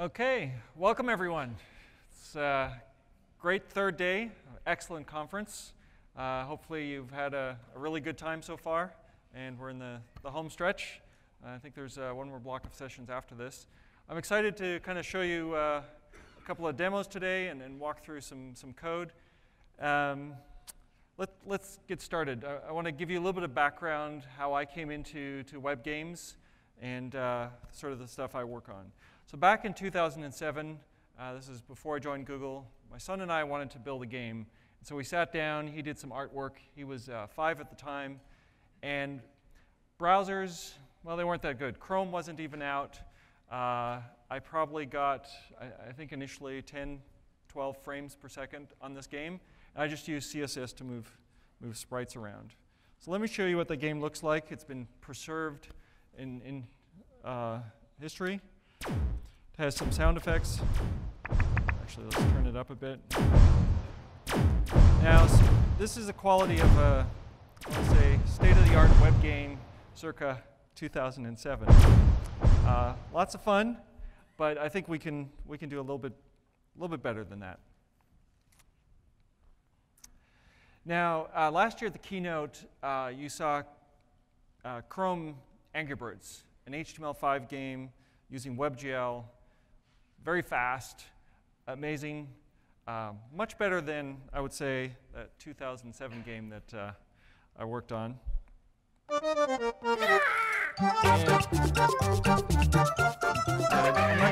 Okay, welcome everyone. It's a great third day, excellent conference. Hopefully you've had a really good time so far, and we're in the home stretch. I think there's one more block of sessions after this. I'm excited to kind of show you a couple of demos today and walk through some code. Let's get started. I want to give you a little bit of background, how I came into web games, and sort of the stuff I work on. So back in 2007, this is before I joined Google, my son and I wanted to build a game. And so we sat down, he did some artwork. He was 5 at the time. And browsers, well, they weren't that good. Chrome wasn't even out. I probably got, I think initially 10, 12 frames per second on this game. And I just used CSS to move sprites around. So let me show you what the game looks like. It's been preserved in history. It has some sound effects. Actually, let's turn it up a bit. Now, this is the quality of a, let's say, state-of-the-art web game circa 2007. Lots of fun, but I think we can do a little bit better than that. Now, last year at the keynote, you saw Chrome Angry Birds, an HTML5 game using WebGL, very fast, amazing, much better than, I would say, that 2007 game that I worked on. I'm not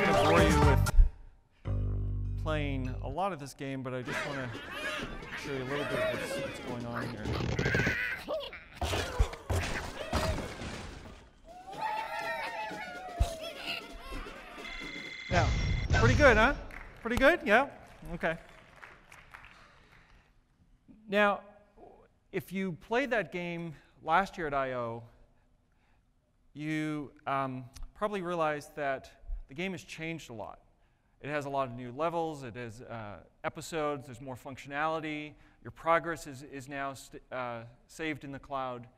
going to bore you with playing a lot of this game, but I just want to show you a little bit of what's going on here. Yeah, pretty good, huh? Pretty good, yeah? Okay. Now, if you played that game last year at I/O, you probably realized that the game has changed a lot. It has a lot of new levels, it has episodes, there's more functionality, your progress is now saved in the cloud.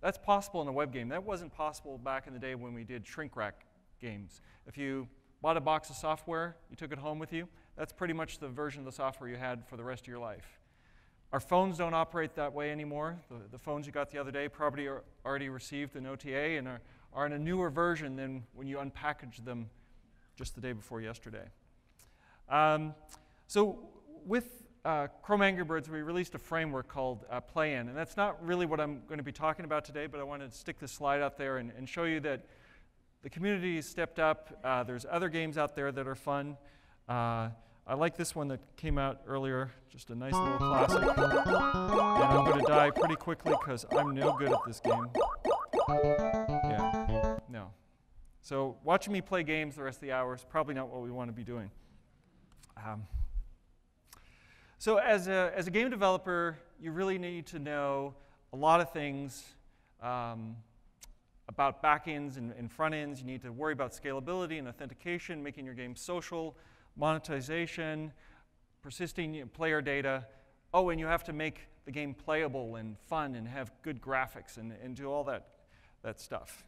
That's possible in a web game. That wasn't possible back in the day when we did shrink wrap games. If you bought a box of software, you took it home with you, that's pretty much the version of the software you had for the rest of your life. Our phones don't operate that way anymore. The phones you got the other day probably already received an OTA and are in a newer version than when you unpackaged them just the day before yesterday. So with Chrome Angry Birds, we released a framework called Play-In, and that's not really what I'm going to be talking about today, but I wanted to stick this slide out there and show you that the community has stepped up. There's other games out there that are fun. I like this one that came out earlier, just a nice little classic. And I'm going to die pretty quickly because I'm no good at this game. Yeah, no. So watching me play games the rest of the hour is probably not what we want to be doing. So as a game developer, you really need to know a lot of things about backends and front ends. You need to worry about scalability and authentication, making your game social, monetization, persisting player data. Oh, and you have to make the game playable and fun and have good graphics and do all that stuff.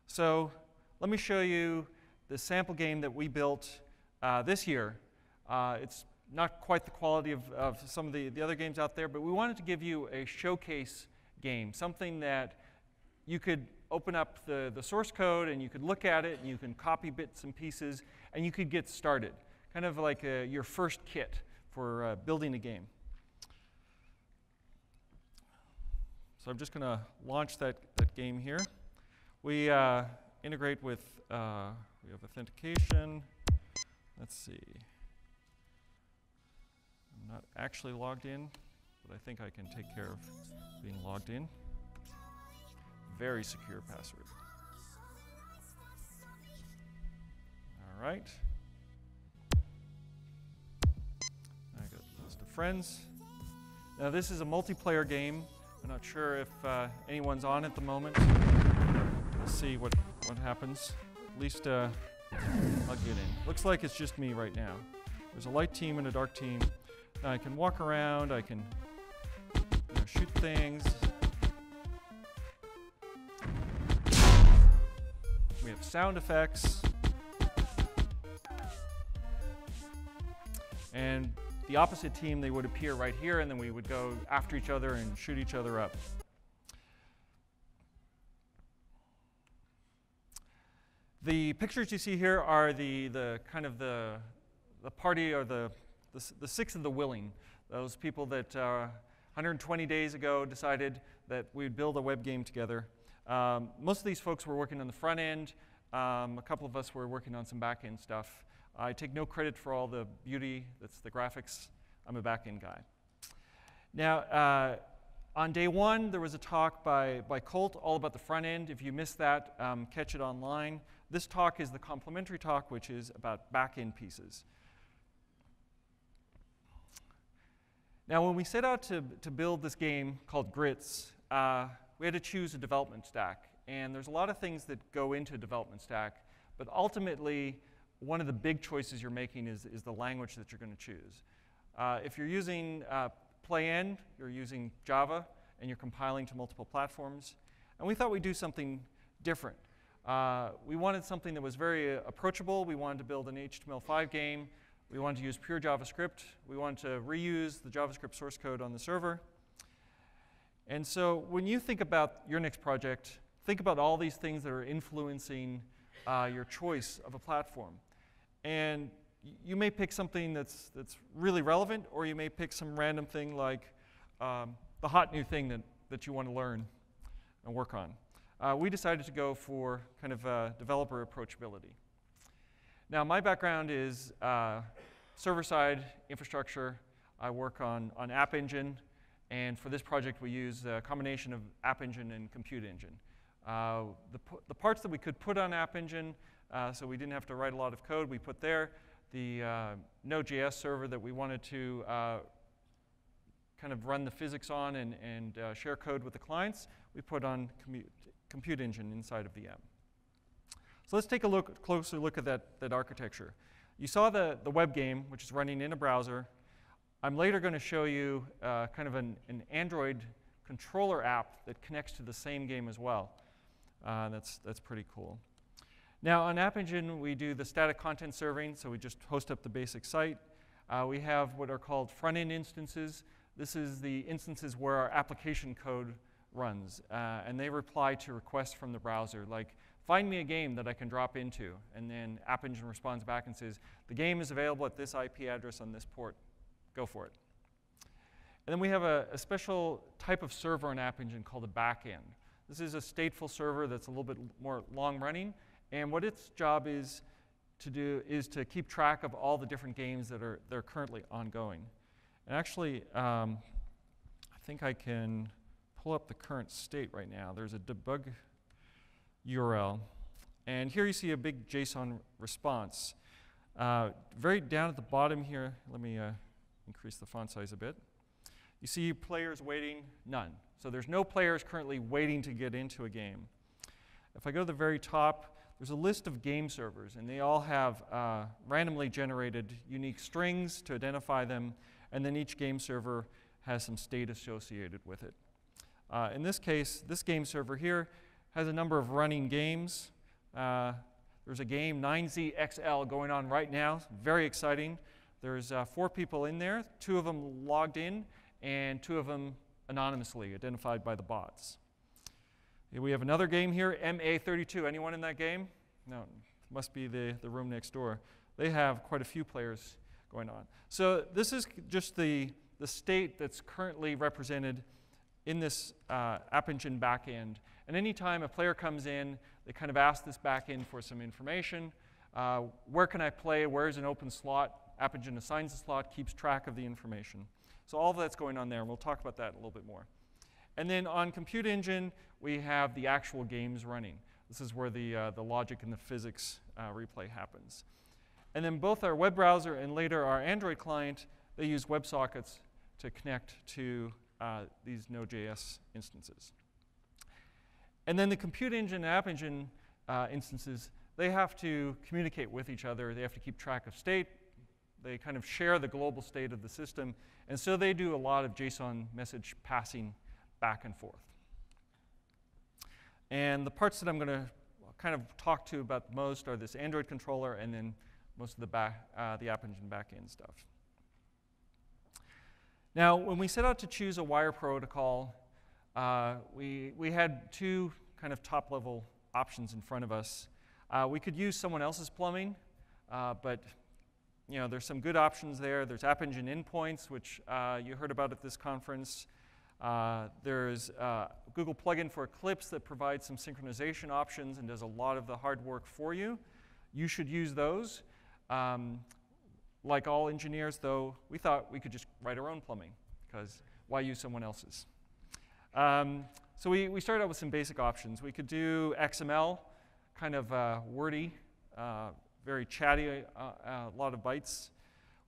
So let me show you the sample game that we built this year. It's not quite the quality of some of the other games out there, but we wanted to give you a showcase game, something that you could open up the source code and you could look at it and you can copy bits and pieces and you could get started. Kind of like your first kit for building a game. So I'm just going to launch that game here. We integrate with, we have authentication. Let's see. I'm not actually logged in, but I think I can take care of being logged in. Very secure password. All right. I got a list of friends. Now this is a multiplayer game. I'm not sure if anyone's on at the moment. We'll see what happens. At least I'll get in. Looks like it's just me right now. There's a light team and a dark team. Now I can walk around. I can shoot things. We have sound effects. And the opposite team, they would appear right here, and then we would go after each other and shoot each other up. The pictures you see here are the kind of the party, or the six of the willing. Those people that 120 days ago decided that we'd build a web game together. Most of these folks were working on the front end. A couple of us were working on some back end stuff. I take no credit for all the beauty, that's the graphics. I'm a back end guy. Now, on day one, there was a talk by Colt all about the front end. If you missed that, catch it online. This talk is the complementary talk, which is about back end pieces. Now, when we set out to build this game called Grits, we had to choose a development stack. And there's a lot of things that go into a development stack. But ultimately, one of the big choices you're making is the language that you're going to choose. If you're using Play-N, you're using Java, and you're compiling to multiple platforms. And we thought we'd do something different. We wanted something that was very approachable. We wanted to build an HTML5 game. We wanted to use pure JavaScript. We wanted to reuse the JavaScript source code on the server. And so when you think about your next project, think about all these things that are influencing your choice of a platform. And you may pick something that's really relevant, or you may pick some random thing like the hot new thing that you want to learn and work on. We decided to go for kind of developer approachability. Now, my background is server-side infrastructure. I work on App Engine, and for this project, we use a combination of App Engine and Compute Engine. The parts that we could put on App Engine, so we didn't have to write a lot of code, we put there. The Node.js server that we wanted to kind of run the physics on and share code with the clients, we put on Compute Engine inside of VM. So let's take a closer look at that architecture. You saw the web game, which is running in a browser. I'm later going to show you kind of an Android controller app that connects to the same game as well. That's pretty cool. Now, on App Engine, we do the static content serving, so we just host up the basic site. We have what are called front-end instances. This is the instances where our application code runs, and they reply to requests from the browser, like, find me a game that I can drop into. And then App Engine responds back and says, the game is available at this IP address on this port. Go for it. And then we have a special type of server in App Engine called a backend. This is a stateful server that's a little bit more long-running. And what its job is to do is to keep track of all the different games that are currently ongoing. And actually, I think I can pull up the current state right now. There's a debug URL. And here you see a big JSON response. Very down at the bottom here, let me increase the font size a bit. You see players waiting, none. So there's no players currently waiting to get into a game. If I go to the very top, there's a list of game servers, and they all have randomly generated unique strings to identify them, and then each game server has some state associated with it. In this case, this game server here has a number of running games. There's a game, 9ZXL, going on right now. Very exciting. There's 4 people in there, 2 of them logged in, and 2 of them anonymously identified by the bots. We have another game here, MA32. Anyone in that game? No, it must be the room next door. They have quite a few players going on. So this is just the state that's currently represented in this App Engine backend. And anytime a player comes in, they kind of ask this backend for some information. Where can I play? Where's an open slot? App Engine assigns the slot, keeps track of the information. So all of that's going on there, and we'll talk about that a little bit more. And then on Compute Engine, we have the actual games running. This is where the logic and the physics replay happens. And then both our web browser and later our Android client, they use WebSockets to connect to these Node.js instances. And then the Compute Engine and App Engine instances, they have to communicate with each other. They have to keep track of state. They kind of share the global state of the system. And so they do a lot of JSON message passing back and forth. And the parts that I'm going to kind of talk to about the most are this Android controller and then most of the App Engine backend stuff. Now, when we set out to choose a wire protocol, we had two kind of top-level options in front of us. We could use someone else's plumbing, but there's some good options there. There's App Engine endpoints, which you heard about at this conference. There's Google plugin for Eclipse that provides some synchronization options and does a lot of the hard work for you. You should use those. Like all engineers, though, we thought we could just write our own plumbing, because why use someone else's? So we started out with some basic options. We could do XML, kind of wordy, very chatty, a lot of bytes.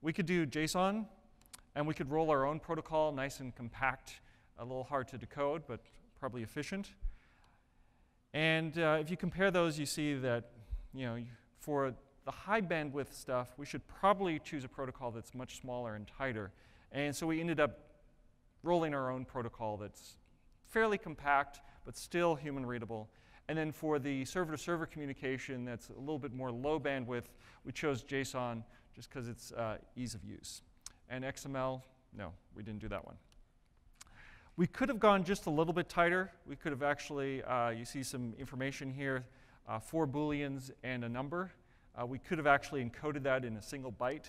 We could do JSON, and we could roll our own protocol, nice and compact, a little hard to decode, but probably efficient. And if you compare those, you see that for the high bandwidth stuff, we should probably choose a protocol that's much smaller and tighter. And so we ended up rolling our own protocol that's fairly compact, but still human readable. And then for the server-to-server communication that's a little bit more low bandwidth, we chose JSON just because it's ease of use. And XML, no, we didn't do that one. We could have gone just a little bit tighter. We could have actually, you see some information here, 4 Booleans and a number. We could have actually encoded that in a single byte.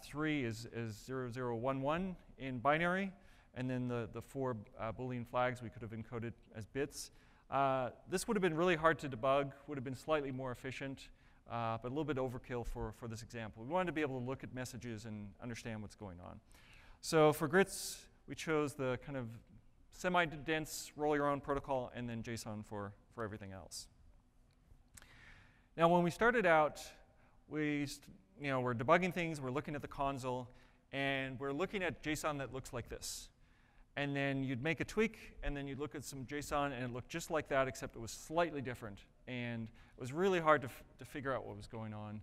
3 is 0011 in binary. And then the 4 Boolean flags we could have encoded as bits. This would have been really hard to debug, would have been slightly more efficient, but a little bit overkill for this example. We wanted to be able to look at messages and understand what's going on. So for grits, we chose the kind of semi-dense roll your own protocol and then JSON for everything else. Now, when we started out, we're debugging things, we're looking at the console, and we're looking at JSON that looks like this. And then you'd make a tweak, and then you'd look at some JSON, and it looked just like that, except it was slightly different. And it was really hard to figure out what was going on.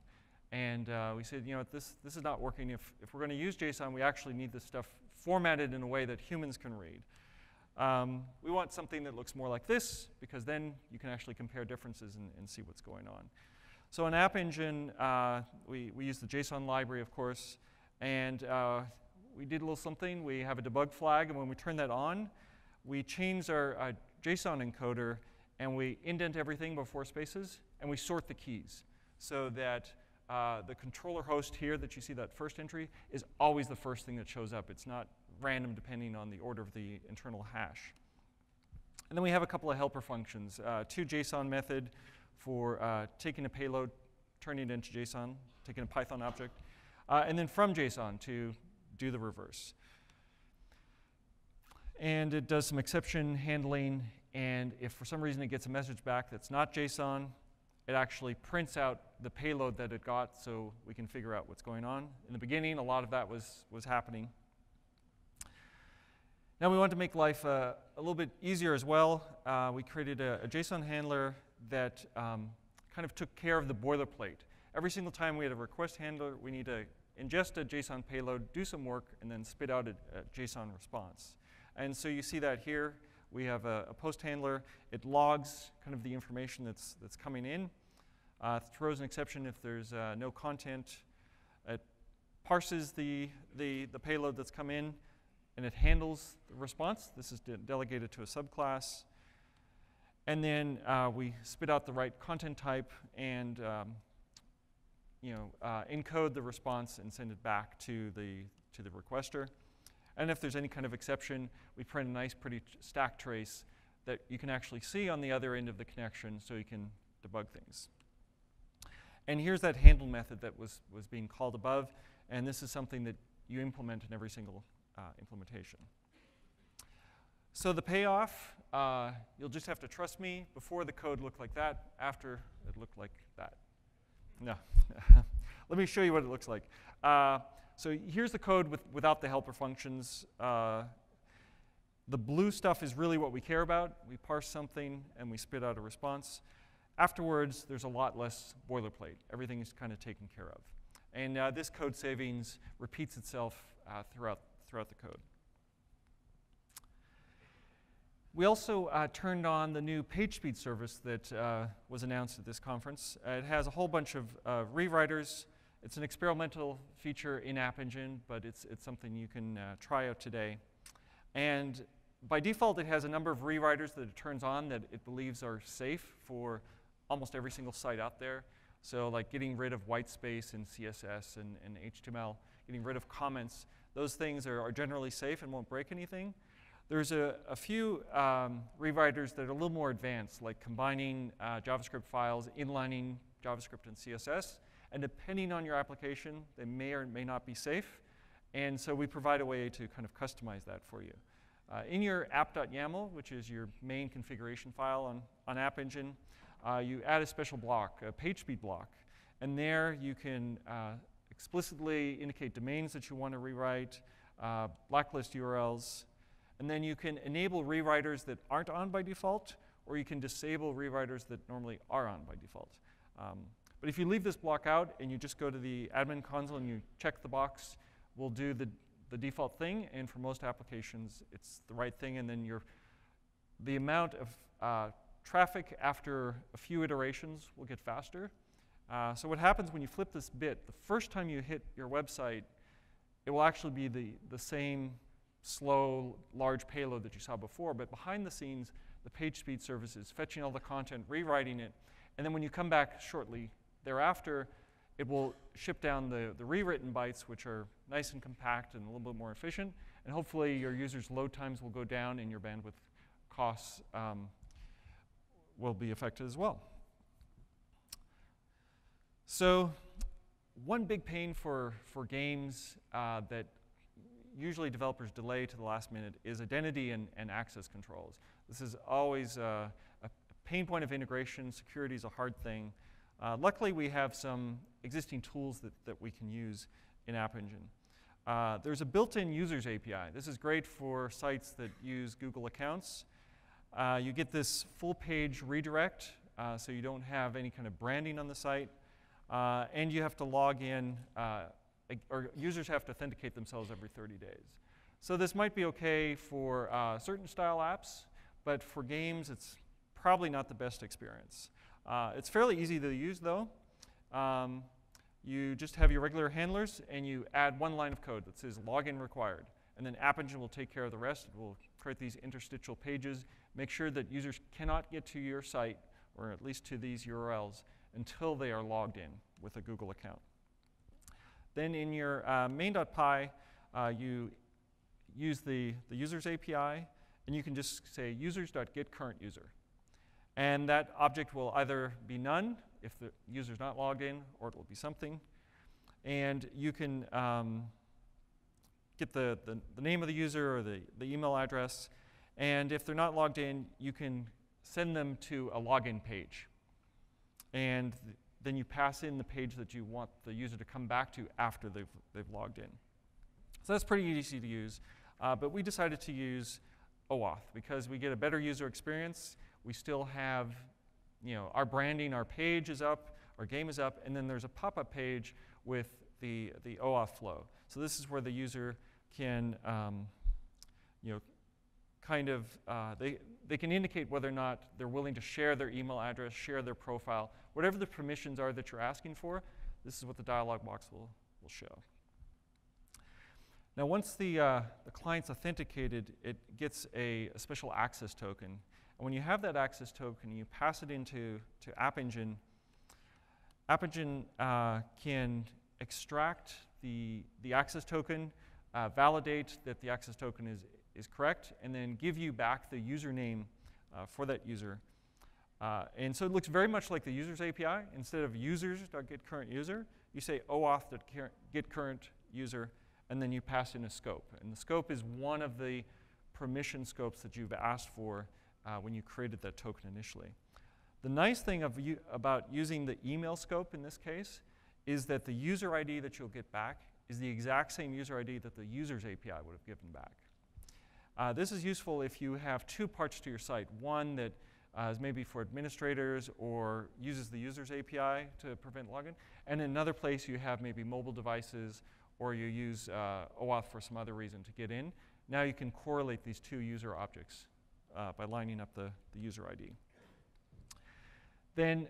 And we said, this is not working. If we're going to use JSON, we actually need this stuff formatted in a way that humans can read. We want something that looks more like this, because then you can actually compare differences and see what's going on. So in App Engine, we use the JSON library, of course, and we did a little something. We have a debug flag, and when we turn that on, we change our JSON encoder, and we indent everything before spaces, and we sort the keys so that the controller host here that you see, that first entry, is always the first thing that shows up. It's not random depending on the order of the internal hash. And then we have a couple of helper functions. To JSON method for taking a payload, turning it into JSON, taking a Python object, and then from JSON to do the reverse. And it does some exception handling, and if for some reason it gets a message back that's not JSON, it actually prints out the payload that it got so we can figure out what's going on. In the beginning, a lot of that was happening. Now we want to make life a little bit easier as well. We created a JSON handler that kind of took care of the boilerplate. Every single time we had a request handler, we need to ingest a JSON payload, do some work, and then spit out a JSON response. And so you see that here. We have a post handler. It logs kind of the information that's coming in, throws an exception if there's no content. It parses the payload that's come in, and it handles the response. This is delegated to a subclass. And then we spit out the right content type and encode the response and send it back to the requester. And if there's any kind of exception, we print a nice, pretty stack trace that you can actually see on the other end of the connection so you can debug things. And here's that handle method that was being called above. And this is something that you implement in every single implementation. So the payoff, you'll just have to trust me. Before, the code looked like that. After, it looked like that. No. Let me show you what it looks like. So here's the code without the helper functions. The blue stuff is really what we care about. We parse something, and we spit out a response. Afterwards, there's a lot less boilerplate. Everything is kind of taken care of. And this code savings repeats itself throughout the code. We also turned on the new PageSpeed service that was announced at this conference. It has a whole bunch of rewriters. It's an experimental feature in App Engine, but it's something you can try out today. And by default, it has a number of rewriters that it turns on that it believes are safe for almost every single site out there. So like getting rid of white space in CSS and HTML, getting rid of comments. Those things are generally safe and won't break anything. There's a few rewriters that are a little more advanced, like combining JavaScript files, inlining JavaScript and CSS. And depending on your application, they may or may not be safe. And so we provide a way to kind of customize that for you. In your app.yaml, which is your main configuration file on App Engine, you add a special block, a PageSpeed block. And there you can explicitly indicate domains that you want to rewrite, blacklist URLs. And then you can enable rewriters that aren't on by default, or you can disable rewriters that normally are on by default. But if you leave this block out and you just go to the admin console and you check the box, we'll do the default thing. And for most applications, it's the right thing. And then the amount of traffic after a few iterations will get faster. So what happens when you flip this bit, the first time you hit your website, it will actually be the same slow, large payload that you saw before, but behind the scenes, the PageSpeed service is fetching all the content, rewriting it, and then when you come back shortly thereafter, it will ship down the rewritten bytes, which are nice and compact and a little bit more efficient, and hopefully your users' load times will go down and your bandwidth costs will be affected as well. So one big pain for games that usually developers delay to the last minute is identity and access controls. This is always a pain point of integration. Security is a hard thing. Luckily, we have some existing tools that we can use in App Engine. There's a built-in users API. This is great for sites that use Google accounts. You get this full page redirect, so you don't have any kind of branding on the site. And you have to log in, or users have to authenticate themselves every 30 days. So this might be OK for certain style apps, but for games, it's probably not the best experience. It's fairly easy to use, though. You just have your regular handlers, and you add one line of code that says login required. And then App Engine will take care of the rest. It will create these interstitial pages, make sure that users cannot get to your site, or at least to these URLs, until they are logged in with a Google account. Then in your main.py, you use the users API, and you can just say users.getCurrentUser. And that object will either be none if the user's not logged in, or it will be something. And you can get the name of the user or the email address. And if they're not logged in, you can send them to a login page. And then you pass in the page that you want the user to come back to after they've logged in. So that's pretty easy to use. But we decided to use OAuth because we get a better user experience. We still have, our branding, our page is up, our game is up, and then there's a pop-up page with the OAuth Flow. So this is where the user can, they can indicate whether or not they're willing to share their email address, share their profile, whatever the permissions are that you're asking for. This is what the dialog box will show. Now, once the client's authenticated, it gets a special access token. And when you have that access token, you pass it into App Engine. App Engine can extract the access token, validate that the access token is correct, and then give you back the username for that user. And so it looks very much like the users API. Instead of users.getCurrentUser, you say OAuth.getCurrentUser, and then you pass in a scope. And the scope is one of the permission scopes that you've asked for when you created that token initially. The nice thing about using the email scope in this case is that the user ID that you'll get back is the exact same user ID that the users API would have given back. This is useful if you have two parts to your site. One that is maybe for administrators or uses the users API to prevent login. And in another place you have maybe mobile devices or you use OAuth for some other reason to get in. Now you can correlate these two user objects by lining up the user ID. Then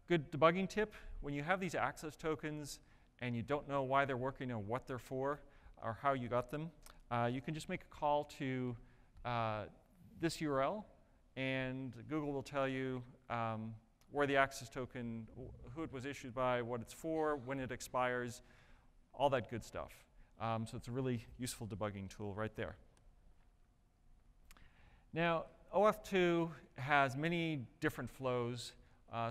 good debugging tip, when you have these access tokens and you don't know why they're working or what they're for or how you got them, you can just make a call to this URL, and Google will tell you where the access token, who it was issued by, what it's for, when it expires, all that good stuff. So it's a really useful debugging tool right there. Now, OAuth 2 has many different flows,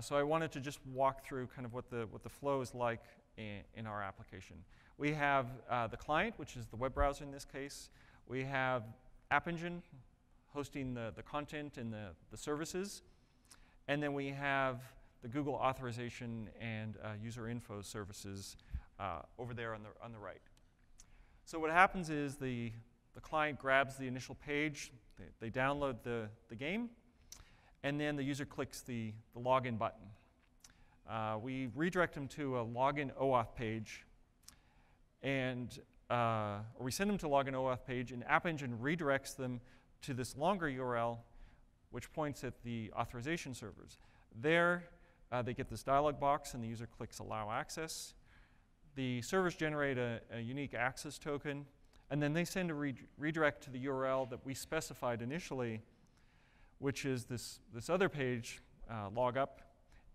so I wanted to just walk through kind of what the flow is like in our application. We have the client, which is the web browser in this case. We have App Engine hosting the content and the services. And then we have the Google authorization and user info services over there on the right. So what happens is the client grabs the initial page, they download the game, and then the user clicks the login button. We redirect them to a login OAuth page, and or we send them to a login OAuth page, and App Engine redirects them to this longer URL, which points at the authorization servers. There, they get this dialog box, and the user clicks Allow Access. The servers generate a unique access token, and then they send a redirect to the URL that we specified initially, which is this other page, log up,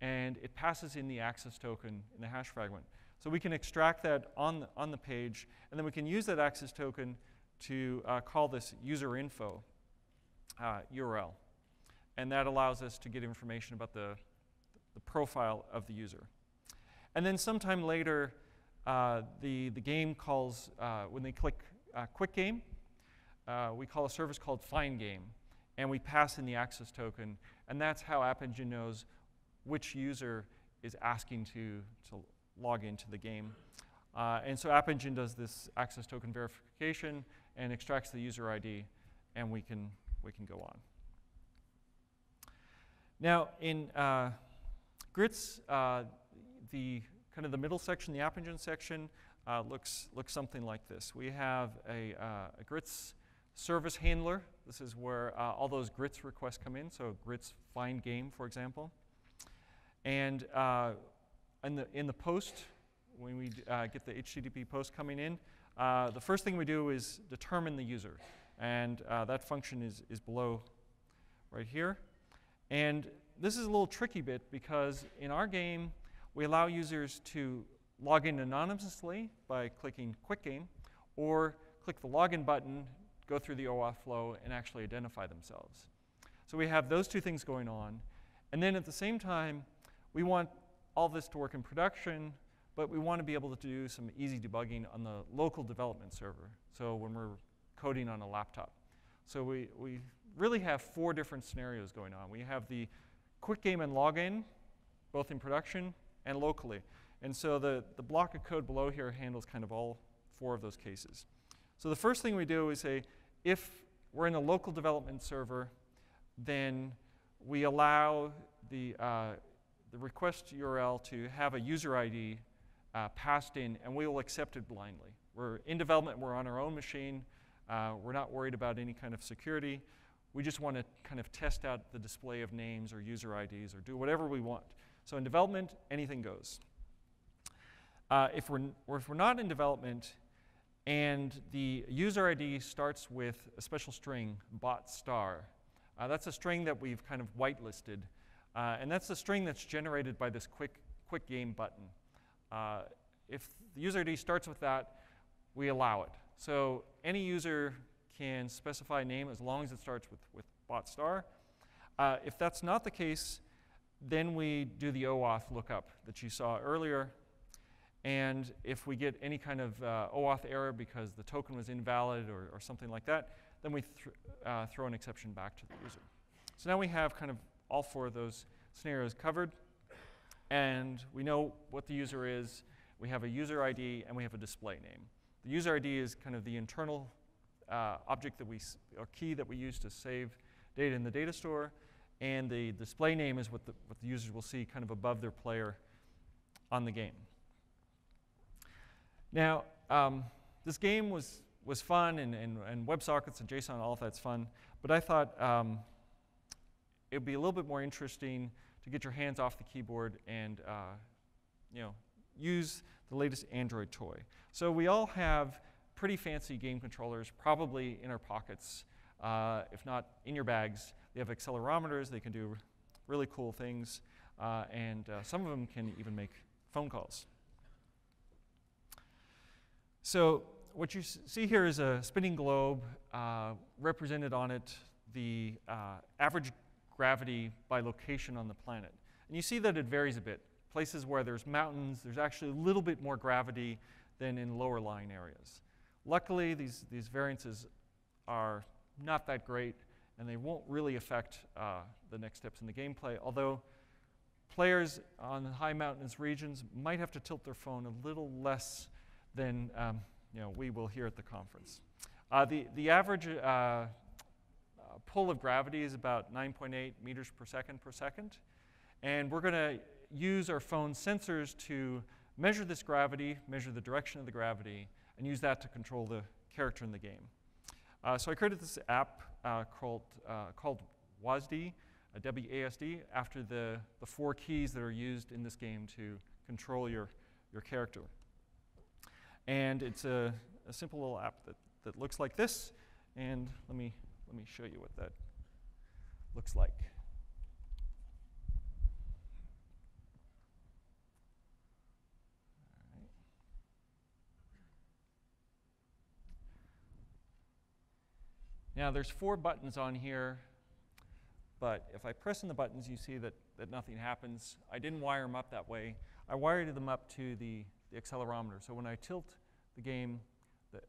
and it passes in the access token in the hash fragment. So we can extract that on the page, and then we can use that access token to call this user info URL. And that allows us to get information about the profile of the user. And then sometime later, the game calls, when they click Quick Game, we call a service called Find Game. And we pass in the access token. And that's how App Engine knows which user is asking to log into the game. And so App Engine does this access token verification and extracts the user ID, and we can go on. Now, in Grits, the kind of the middle section, the App Engine section, looks something like this. We have a Grits service handler. This is where all those Grits requests come in, so Grits find game, for example. And in the post, when we get the HTTP post coming in, the first thing we do is determine the user. And that function is below right here. And this is a little tricky bit because in our game, we allow users to log in anonymously by clicking Quick Game, or click the login button, go through the OAuth flow, and actually identify themselves. So we have those two things going on. And then at the same time, we want all this to work in production, but we want to be able to do some easy debugging on the local development server, so when we're coding on a laptop. So we really have 4 different scenarios going on. We have the Quick Game and login, both in production and locally. And so the block of code below here handles kind of all 4 of those cases. So the first thing we do is say, if we're in a local development server, then we allow the request URL to have a user ID passed in, and we will accept it blindly. We're in development, we're on our own machine, we're not worried about any kind of security. We just want to kind of test out the display of names or user IDs or do whatever we want. So in development, anything goes. If we're not in development and the user ID starts with a special string, bot star, that's a string that we've kind of whitelisted. And that's the string that's generated by this quick game button. If the user ID starts with that, we allow it. So any user can specify a name as long as it starts with bot star. If that's not the case, then we do the OAuth lookup that you saw earlier. And if we get any kind of OAuth error because the token was invalid or something like that, then we throw an exception back to the user. So now we have kind of all 4 of those scenarios covered. And we know what the user is. We have a user ID, and we have a display name. The user ID is kind of the internal object or key that we use to save data in the data store. And the display name is what the users will see kind of above their player on the game. Now, this game was was fun, and WebSockets and JSON, all of that's fun. But I thought it would be a little bit more interesting to get your hands off the keyboard and use the latest Android toy. So we all have pretty fancy game controllers, probably in our pockets, if not in your bags. They have accelerometers. They can do really cool things, and some of them can even make phone calls. So what you see here is a spinning globe, represented on it the average gravity by location on the planet. And you see that it varies a bit. Places where there's mountains, there's actually a little bit more gravity than in lower lying areas. Luckily, these variances are not that great, and they won't really affect the next steps in the gameplay, although players on high mountainous regions might have to tilt their phone a little less than we will here at the conference. The average pull of gravity is about 9.8 meters per second, and we're going to use our phone sensors to measure this gravity, measure the direction of the gravity, and use that to control the character in the game. So I created this app called WASD, WASD, after the 4 keys that are used in this game to control your character. And it's a simple little app that looks like this. And let me show you what that looks like. Now there's 4 buttons on here, but if I press on the buttons, you see that nothing happens. I didn't wire them up that way. I wired them up to the accelerometer. So when I tilt the game, the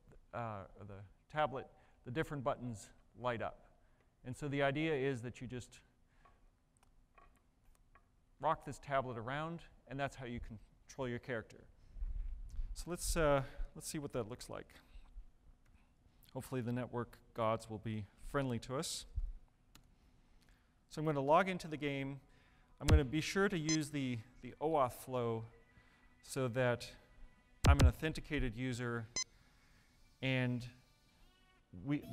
tablet, the different buttons light up. And so the idea is that you just rock this tablet around, and that's how you control your character. So let's see what that looks like. Hopefully the network gods will be friendly to us. So I'm going to log into the game. I'm going to be sure to use the OAuth Flow so that I'm an authenticated user, and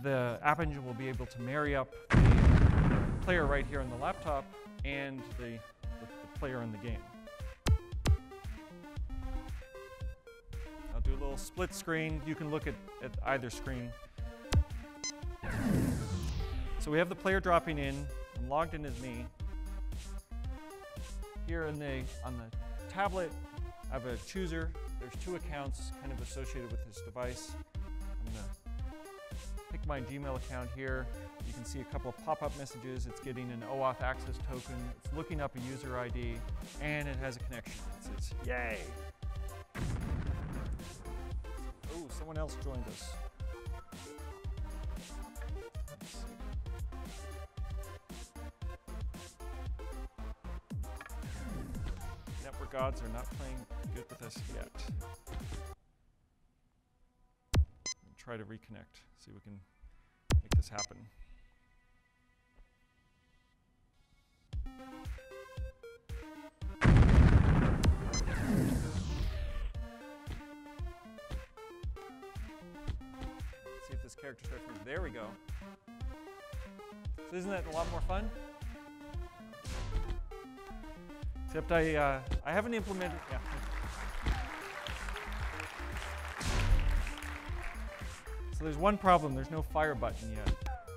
the App Engine will be able to marry up the player right here on the laptop and the player in the game. I'll do a little split screen. You can look at either screen. So we have the player dropping in. I'm logged in as me. Here on the tablet, I have a chooser. There's 2 accounts kind of associated with this device. I'm going to pick my Gmail account here. You can see a couple of pop-up messages. It's getting an OAuth access token. It's looking up a user ID, and it has a connection. It says, yay! Oh, someone else joined us. Let's see. Network gods are not playing good with us yet. We'll try to reconnect, see if we can make this happen. See if this character starts moving. There we go. So isn't that a lot more fun? Except I haven't implemented. Yeah. So there's one problem. There's no fire button yet.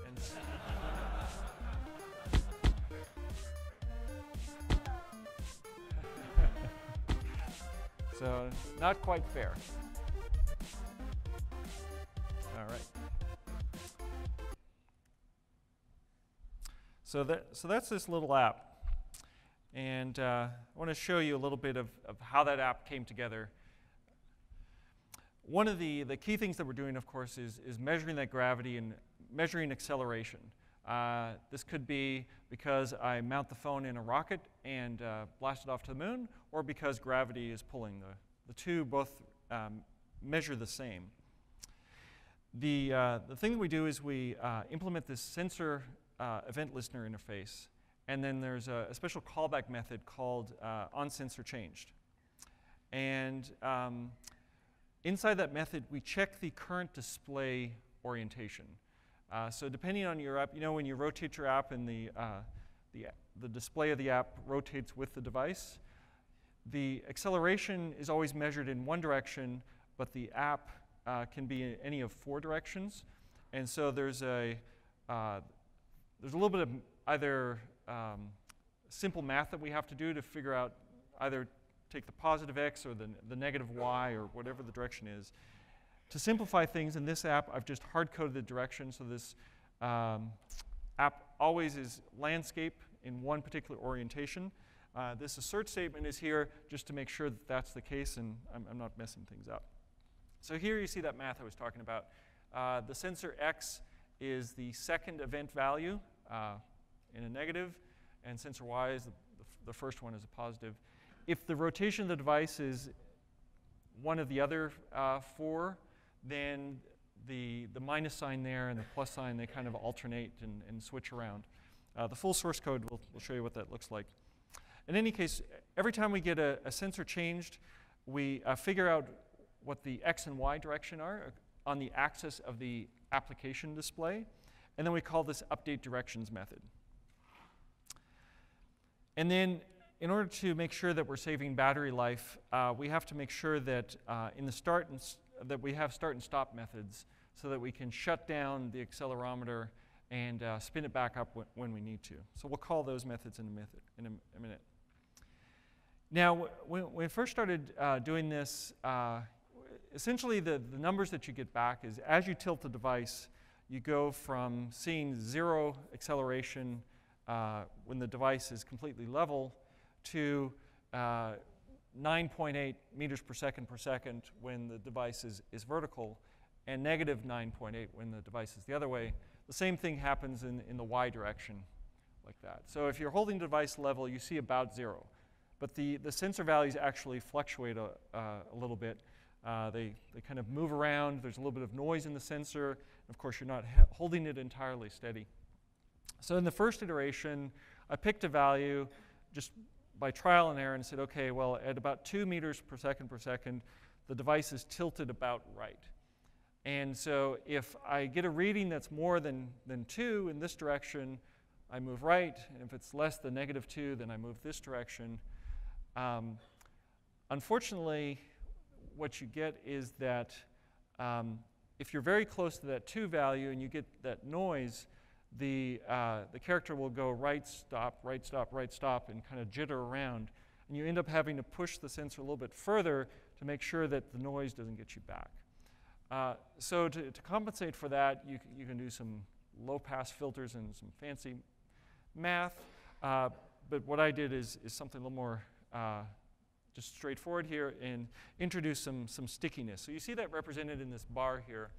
And so not quite fair. All right. So that's this little app. And I want to show you a little bit of how that app came together. One of the key things that we're doing, of course, is measuring that gravity and measuring acceleration. This could be because I mount the phone in a rocket and blast it off to the moon, or because gravity is pulling. The two both measure the same. The thing that we do is we implement this sensor event listener interface. And then there's a special callback method called onSensorChanged. And inside that method, we check the current display orientation. So depending on your app, when you rotate your app and the display of the app rotates with the device, the acceleration is always measured in one direction, but the app can be in any of 4 directions. And so there's a little bit of either simple math that we have to do to figure out either take the positive x or the negative y or whatever the direction is. To simplify things in this app, I've just hard-coded the direction. So this app always is landscape in one particular orientation. This assert statement is here just to make sure that that's the case, and I'm not messing things up. So here you see that math I was talking about. The sensor x is the second event value in a negative, and sensor y is the first one is a positive. If the rotation of the device is one of the other 4, then the minus sign there and the plus sign, they kind of alternate and switch around. The full source code will show you what that looks like. In any case, every time we get a sensor changed, we figure out what the x and y direction are on the axis of the application display, and then we call this update directions method. And then in order to make sure that we're saving battery life, we have to make sure that in the that we have start and stop methods so that we can shut down the accelerometer and spin it back up when we need to. So we'll call those methods in a minute. Now, when we first started doing this, essentially the numbers that you get back is as you tilt the device, you go from seeing 0 acceleration when the device is completely level to 9.8 meters per second when the device is vertical, and negative 9.8 when the device is the other way. The same thing happens in the y direction, like that. So if you're holding the device level, you see about 0. But the sensor values actually fluctuate a little bit. They kind of move around. There's a little bit of noise in the sensor. Of course, you're not holding it entirely steady. So in the first iteration, I picked a value just by trial and error and said, okay, well, at about 2 meters per second, the device is tilted about right. And so if I get a reading that's more than 2 in this direction, I move right. And if it's less than -2, then I move this direction. Unfortunately, what you get is that if you're very close to that 2 value and you get that noise, the character will go right, stop, right, stop, right, stop, and kind of jitter around. And you end up having to push the sensor a little bit further to make sure that the noise doesn't get you back. So to compensate for that, you can do some low-pass filters and some fancy math. But what I did is something a little more just straightforward here and introduce some stickiness. So you see that represented in this bar here.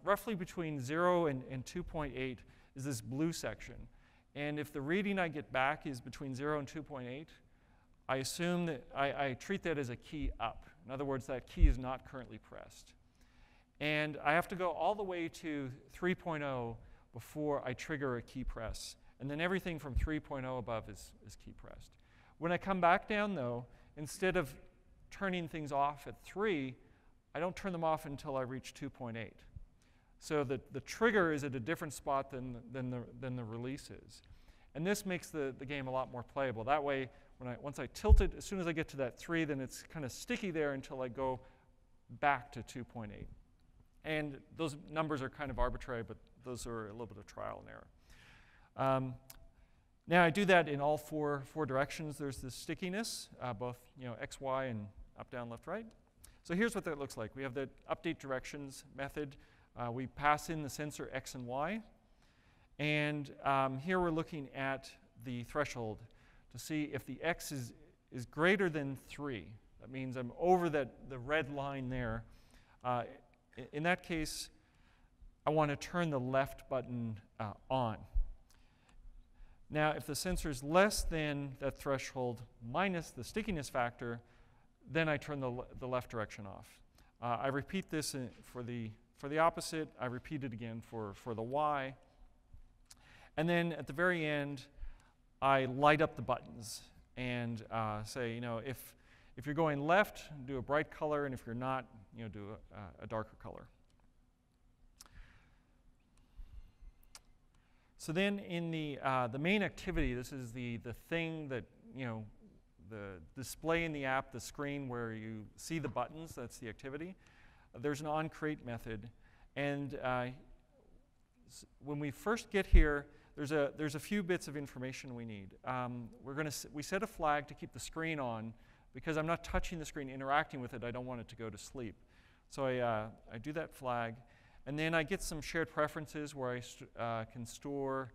Roughly between 0 and 2.8 is this blue section. And if the reading I get back is between 0 and 2.8, I assume that I treat that as a key up. In other words, that key is not currently pressed. And I have to go all the way to 3.0 before I trigger a key press. And then everything from 3.0 above is key pressed. When I come back down, though, instead of turning things off at 3, I don't turn them off until I reach 2.8. So the trigger is at a different spot than the release is. And this makes the game a lot more playable. That way, once I tilt it, as soon as I get to that 3, then it's kind of sticky there until I go back to 2.8. And those numbers are kind of arbitrary, but those are a little bit of trial and error. Now I do that in all four directions. There's this stickiness, both X, Y, and up, down, left, right. So here's what that looks like. We have the update directions method. We pass in the sensor X and Y. And here we're looking at the threshold to see if the X is greater than 3. That means I'm over the red line there. In that case, I want to turn the left button on. Now, if the sensor is less than that threshold minus the stickiness factor, then I turn the left direction off. I repeat this for the opposite. I repeat it again for the Y. And then at the very end, I light up the buttons and say, if If you're going left, do a bright color, and if you're not, do a darker color. So then in the main activity, this is the thing that, the display in the app, the screen where you see the buttons, that's the activity. There's an onCreate method. And when we first get here, there's a few bits of information we need. We set a flag to keep the screen on. Because I'm not touching the screen, interacting with it, I don't want it to go to sleep. So I do that flag. And then I get some shared preferences where I can store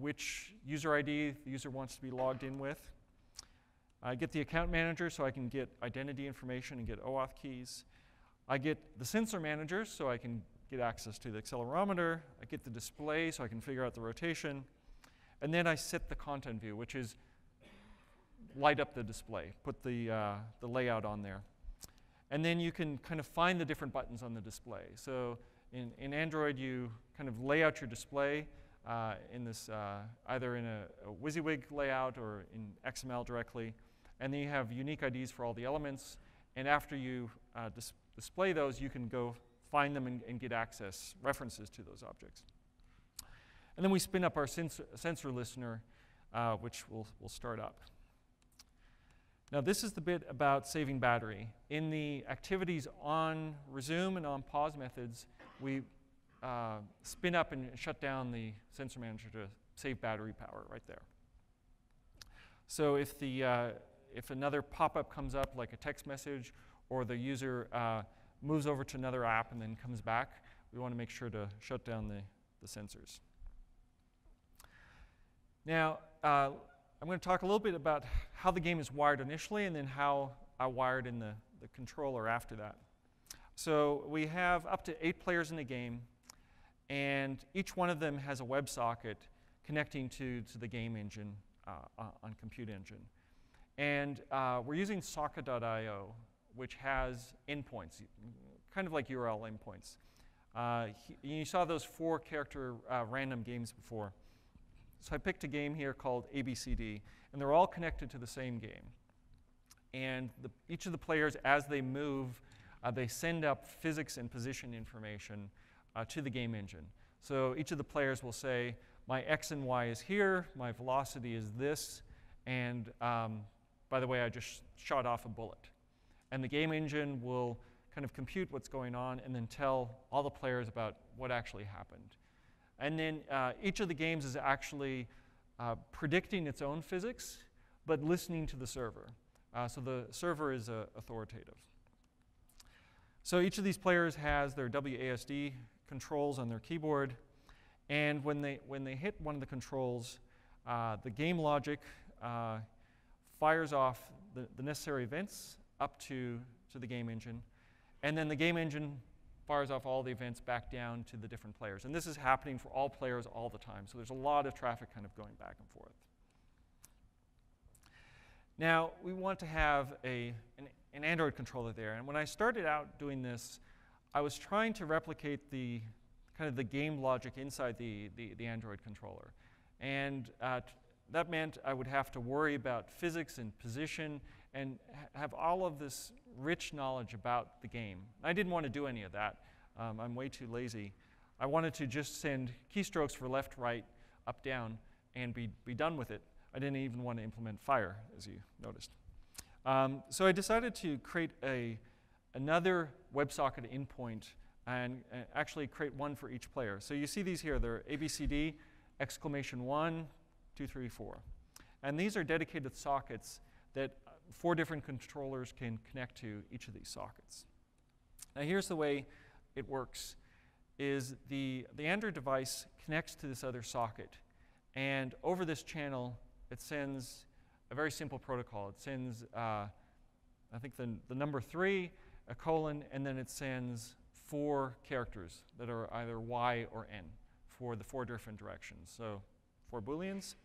which user ID the user wants to be logged in with. I get the account manager so I can get identity information and get OAuth keys. I get the sensor manager so I can get access to the accelerometer. I get the display so I can figure out the rotation. And then I set the content view, which is light up the display, put the layout on there. And then you can kind of find the different buttons on the display. So in Android, you kind of lay out your display in this, either in a WYSIWYG layout or in XML directly. And then you have unique IDs for all the elements. And after you display those, you can go find them and get access, references to those objects. And then we spin up our sensor listener, which we'll start up. Now this is the bit about saving battery. In the activities on resume and on pause methods, we spin up and shut down the sensor manager to save battery power right there. So if another pop-up comes up, like a text message, or the user moves over to another app and then comes back, we want to make sure to shut down the sensors. Now, I'm going to talk a little bit about how the game is wired initially and then how I wired in the controller after that. So we have up to 8 players in the game, and each one of them has a WebSocket connecting to the game engine on Compute Engine. And we're using socket.io, which has endpoints, kind of like URL endpoints. You saw those 4-character random games before. So I picked a game here called ABCD, and they're all connected to the same game. And each of the players, as they move, they send up physics and position information to the game engine. So each of the players will say, my X and Y is here, my velocity is this, and by the way, I just shot off a bullet. And the game engine will kind of compute what's going on and then tell all the players about what actually happened. And then each of the games is actually predicting its own physics, but listening to the server. So the server is authoritative. So each of these players has their WASD controls on their keyboard. And when they hit one of the controls, the game logic fires off the necessary events up to the game engine. And then the game engine fires off all the events back down to the different players. And this is happening for all players all the time. So there's a lot of traffic kind of going back and forth. Now, we want to have an Android controller there. And when I started out doing this, I was trying to replicate the kind of the game logic inside the Android controller. And that meant I would have to worry about physics and position and have all of this rich knowledge about the game. I didn't want to do any of that. I'm way too lazy. I wanted to just send keystrokes for left, right, up, down, and be done with it. I didn't even want to implement fire, as you noticed. So I decided to create another WebSocket endpoint and actually create one for each player. So you see these here. They're ABCD, exclamation 1, 2, 3, 4. And these are dedicated sockets that 4 different controllers can connect to each of these sockets. Now here's the way it works, is the Android device connects to this other socket. And over this channel, it sends a very simple protocol. It sends, I think, the number 3, a colon, and then it sends 4 characters that are either Y or N for the 4 different directions. So 4 Booleans.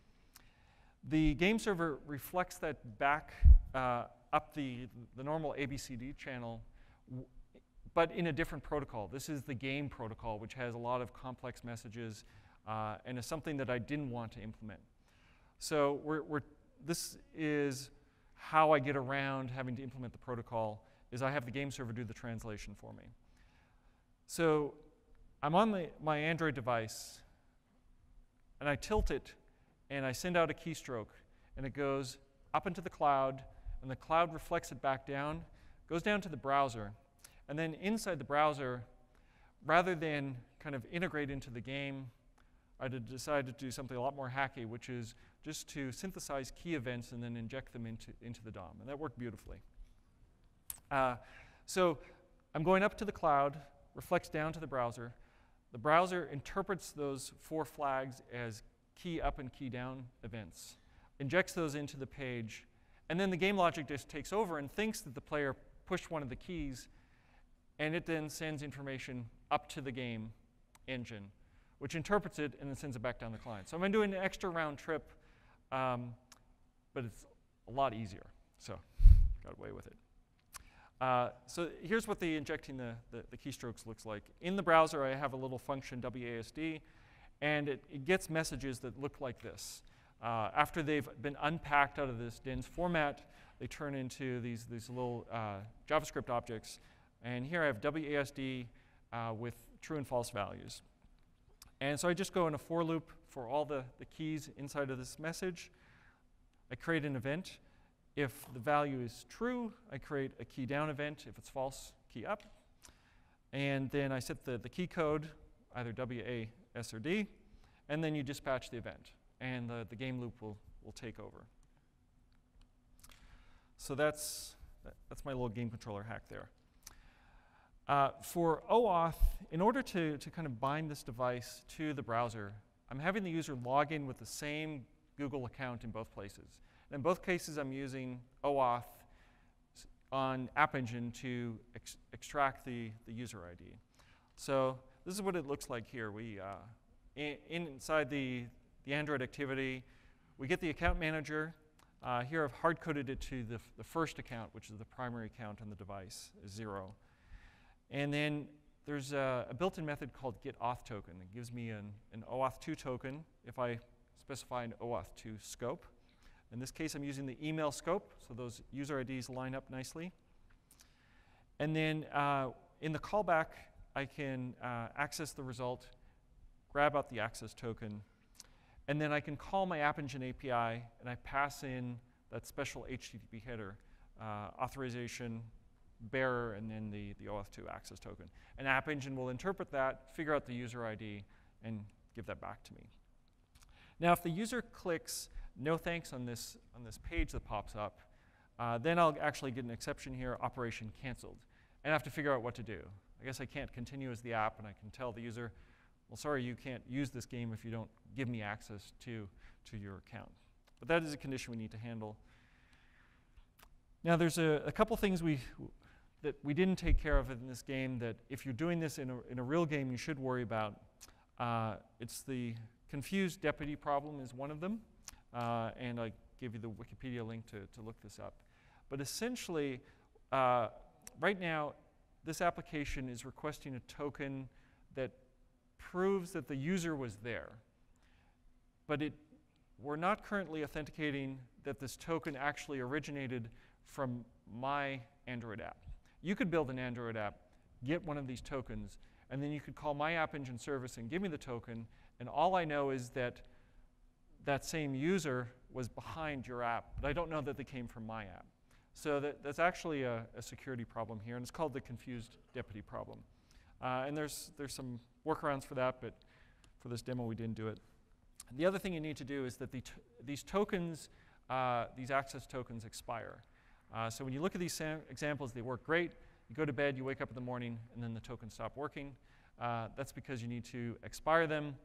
The game server reflects that back up the normal ABCD channel, but in a different protocol. This is the game protocol, which has a lot of complex messages and is something that I didn't want to implement. So this is how I get around having to implement the protocol is I have the game server do the translation for me. So I'm on my Android device, and I tilt it, and I send out a keystroke, and it goes up into the cloud, and the cloud reflects it back down, goes down to the browser, and then inside the browser, rather than kind of integrate into the game, I decided to do something a lot more hacky, which is just to synthesize key events and then inject them into the DOM. And that worked beautifully. So I'm going up to the cloud, reflects down to the browser. The browser interprets those 4 flags as key up and key down events, injects those into the page, and then the game logic just takes over and thinks that the player pushed one of the keys, and it then sends information up to the game engine, which interprets it and then sends it back down the client. So I'm doing an extra round trip, but it's a lot easier. So got away with it. So here's what the injecting the keystrokes looks like. In the browser, I have a little function, WASD, and it gets messages that look like this. After they've been unpacked out of this DENS format, they turn into these little JavaScript objects. And here I have WASD with true and false values. And so I just go in a for loop for all the keys inside of this message. I create an event. If the value is true, I create a key down event. If it's false, key up. And then I set the key code, either W, A, S, or D. And then you dispatch the event. And the game loop will take over. So that's my little game controller hack there. For OAuth, in order to kind of bind this device to the browser, I'm having the user log in with the same Google account in both places. And in both cases, I'm using OAuth on App Engine to extract the user ID. So this is what it looks like here. We inside the Android activity, we get the account manager. Here I've hard-coded it to the first account, which is the primary account on the device, is 0. And then there's a built-in method called getAuthToken. It gives me an OAuth2 token if I specify an OAuth2 scope. In this case, I'm using the email scope, so those user IDs line up nicely. And then in the callback, I can access the result, grab out the access token, and then I can call my App Engine API, and I pass in that special HTTP header, authorization, bearer, and then the OAuth2 access token. And App Engine will interpret that, figure out the user ID, and give that back to me. Now, if the user clicks no thanks on this page that pops up, then I'll actually get an exception here, operation canceled. And I have to figure out what to do. I guess I can't continue as the app, and I can tell the user, well, sorry, you can't use this game if you don't give me access to your account. But that is a condition we need to handle. Now, there's a couple things that we didn't take care of in this game that if you're doing this in a real game, you should worry about. It's the confused deputy problem is one of them. And I gave you the Wikipedia link to look this up. But essentially, right now, this application is requesting a token that proves that the user was there. But we're not currently authenticating that this token actually originated from my Android app. You could build an Android app, get one of these tokens, and then you could call my App Engine service and give me the token, and all I know is that that same user was behind your app, but I don't know that they came from my app. So that's actually a security problem here, and it's called the confused deputy problem. And there's some workarounds for that, but for this demo we didn't do it. The other thing you need to do is that these tokens, these access tokens expire. So when you look at these examples, they work great. You go to bed, you wake up in the morning, and then the tokens stop working. That's because you need to expire them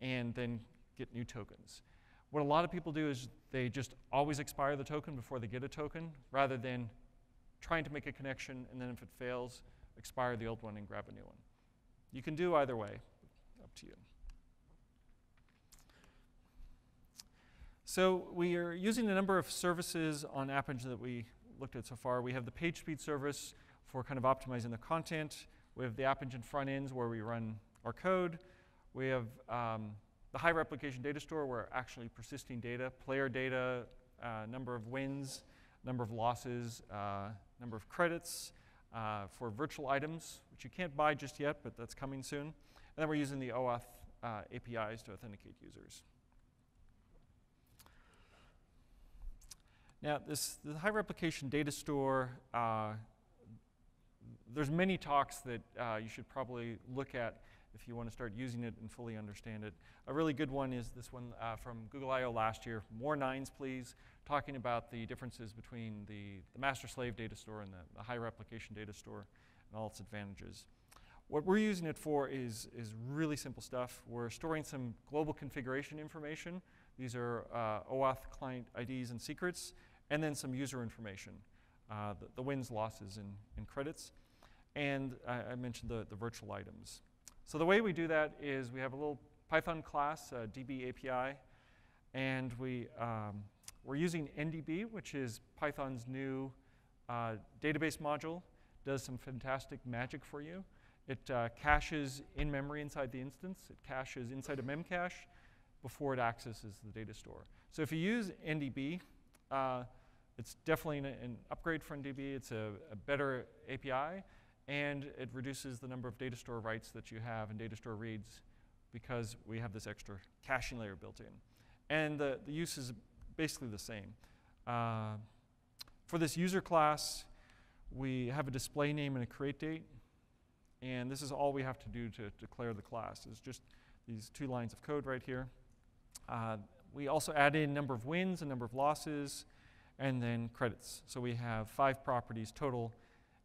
and then get new tokens. What a lot of people do is they just always expire the token before they get a token, rather than trying to make a connection, and then if it fails, expire the old one and grab a new one. You can do either way, up to you. So we are using a number of services on App Engine that we looked at so far. We have the PageSpeed service for kind of optimizing the content. We have the App Engine front ends where we run our code. We have the high replication data store where we're actually persisting data, player data, number of wins, number of losses, number of credits for virtual items, which you can't buy just yet, but that's coming soon. And then we're using the OAuth APIs to authenticate users. Now, the high replication data store, there's many talks that you should probably look at if you want to start using it and fully understand it. A really good one is this one from Google I/O last year, More Nines Please, talking about the differences between the master-slave data store and the high replication data store and all its advantages. What we're using it for is really simple stuff. We're storing some global configuration information. These are OAuth client IDs and secrets, and then some user information, the wins, losses, and credits. And I mentioned the virtual items. So the way we do that is we have a little Python class, DB API, and we're using NDB, which is Python's new database module. Does some fantastic magic for you. It caches in memory inside the instance. It caches inside a memcache before it accesses the data store. So if you use NDB, it's definitely an upgrade from NDB. It's a better API, and it reduces the number of data store writes that you have and data store reads because we have this extra caching layer built in. And the use is basically the same. For this user class, we have a display name and a create date. And this is all we have to do to declare the class. It's just these 2 lines of code right here. We also add in number of wins and number of losses, and then credits. So we have 5 properties total,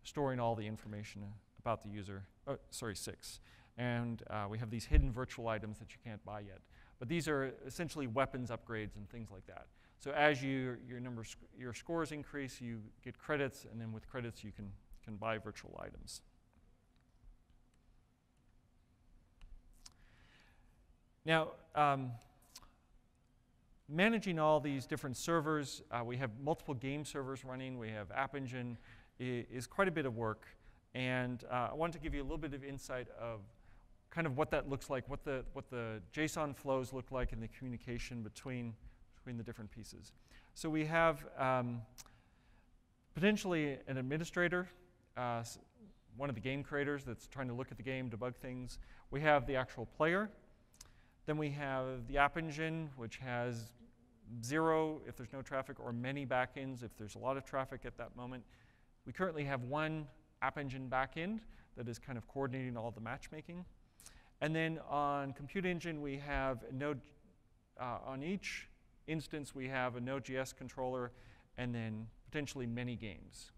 storing all the information about the user. Oh, sorry, 6. And we have these hidden virtual items that you can't buy yet. But these are essentially weapons upgrades and things like that. So as your scores increase, you get credits, and then with credits you can buy virtual items. Now, managing all these different servers, we have multiple game servers running. We have App Engine, is quite a bit of work. And I wanted to give you a little bit of insight of kind of what that looks like, what the JSON flows look like in the communication between the different pieces. So we have potentially an administrator, one of the game creators that's trying to look at the game, debug things. We have the actual player. Then we have the App Engine, which has 0 if there's no traffic, or many backends if there's a lot of traffic at that moment. We currently have 1 App Engine backend that is kind of coordinating all the matchmaking. And then on Compute Engine, we have a Node, on each instance, we have a Node.js controller, and then potentially many games.